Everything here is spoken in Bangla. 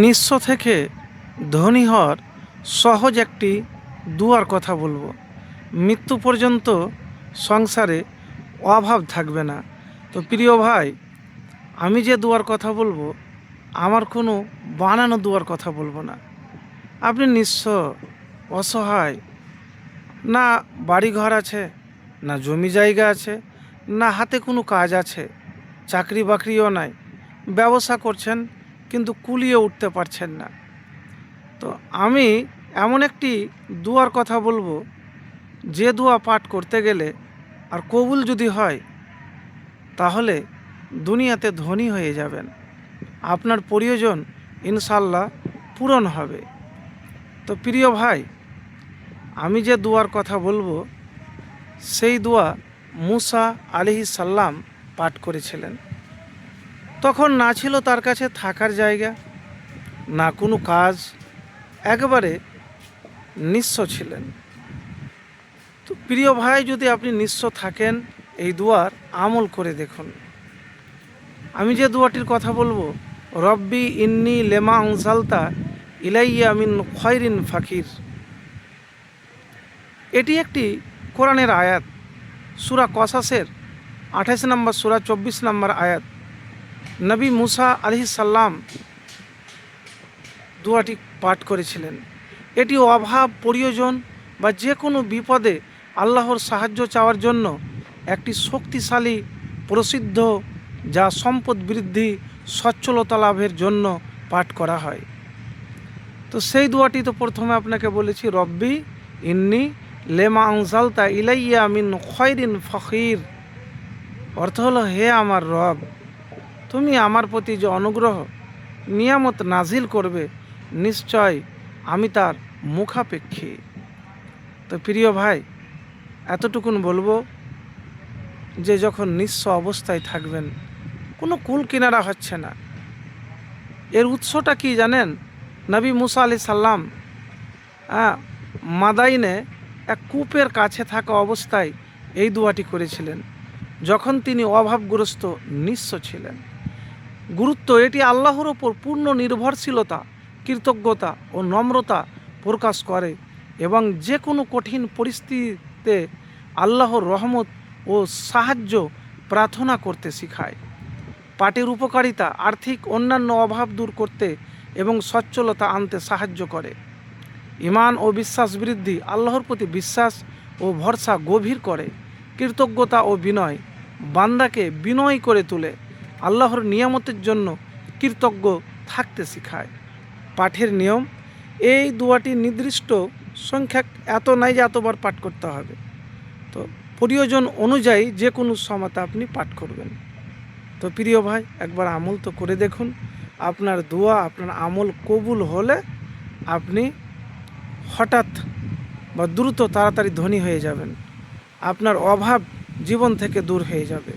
নিঃস্ব থেকে ধনী হওয়ার সহজ একটি দুয়ার কথা বলবো। মৃত্যু পর্যন্ত সংসারে অভাব থাকবে না। তো প্রিয় ভাই, আমি যে দুয়ার কথা বলবো আমার কোনো বানানো দুয়ার কথা বলবো না। আপনি নিঃস্ব, অসহায়, না বাড়ি ঘর আছে, না জমি জায়গা আছে, না হাতে কোনো কাজ আছে, চাকরি বাকরিও নাই, ব্যবসা করছেন কিন্তু কুলিয়ে উঠতে পারছেন না। তো আমি এমন একটি দুয়ার কথা বলবো, যে দোয়া পাঠ করতে গেলে আর কবুল যদি হয় তাহলে দুনিয়াতে ধনী হয়ে যাবেন, আপনার প্রয়োজন ইনশাল্লাহ পূরণ হবে। তো প্রিয় ভাই, আমি যে দুয়ার কথা বলবো সেই দোয়া মুসা আলাইহিস সালাম পাঠ করেছিলেন। তখন না ছিল তার কাছে থাকার জায়গা, না কোনো কাজ, একেবারে নিঃস্ব ছিলেন। তো প্রিয় ভাই, যদি আপনি নিঃস্ব থাকেন এই দুয়ার আমল করে দেখুন। আমি যে দুয়াটির কথা বলবো, রব্বি ইন্নি লেমা আনসালতা ইলাইয়া মিন খয়রিন ফাকির, এটি একটি কোরআনের আয়াত। সূরা কসাসের 28 নম্বর সূরা 24 নম্বর আয়াত। নবী মুসা আলাইহিস সালাম দুয়াটি পাঠ করেছিলেন। এটি অভাব, প্রয়োজন বা যে কোনো বিপদে আল্লাহর সাহায্য চাওয়ার জন্য একটি শক্তিশালী প্রসিদ্ধ, যা সম্পদ বৃদ্ধি, সচ্ছলতা লাভের জন্য পাঠ করা হয়। তো সেই দোয়াটি তো প্রথমে আপনাকে বলেছি, রব্বি ইন্নি লেমা আনজালতা ইলাইয়া মিন খয়রিন ফকির। অর্থ হলো, হে আমার রব, তুমি আমার প্রতি যে অনুগ্রহ নিয়ামত নাজিল করবে, নিশ্চয় আমি তার মুখাপেক্ষী। তো প্রিয় ভাই, এতটুকুন বলবো যে যখন নিঃস্ব অবস্থায় থাকবেন, কোনো কুল কিনারা হচ্ছে না, এর উৎসটা কি জানেন? নবী মুসা আলাইহিস সালাম মাদাইনে এক কূপের কাছে থাকা অবস্থায় এই দোয়াটি করেছিলেন, যখন তিনি অভাবগ্রস্ত নিঃস্ব ছিলেন। গুরুত্ব, এটি আল্লাহর ওপর পূর্ণ নির্ভরশীলতা, কৃতজ্ঞতা ও নম্রতা প্রকাশ করে এবং যে কোনো কঠিন পরিস্থিতিতে আল্লাহর রহমত ও সাহায্য প্রার্থনা করতে শেখায়। পাঠের উপকারিতা, আর্থিক অন্যান্য অভাব দূর করতে এবং সচ্ছলতা আনতে সাহায্য করে। ঈমান ও বিশ্বাস বৃদ্ধি, আল্লাহর প্রতি বিশ্বাস ও ভরসা গভীর করে। কৃতজ্ঞতা ও বিনয়, বান্দাকে বিনয় করে তোলে। আল্লাহর নিয়ামতের জন্য কৃতজ্ঞ থাকতে শেখায়। পাঠের নিয়ম, এই দোয়াটি নির্দিষ্ট সংখ্যা এত নাই যে এতবার পাঠ করতে হবে। তো প্রয়োজন অনুযায়ী যে কোনো সময়তে আপনি পাঠ করবেন। তো প্রিয় ভাই, একবার আমল তো করে দেখুন। আপনার দোয়া, আপনার আমল কবুল হলে আপনি হঠাৎ বা দ্রুত তাড়াতাড়ি ধনী হয়ে যাবেন, আপনার অভাব জীবন থেকে দূর হয়ে যাবে।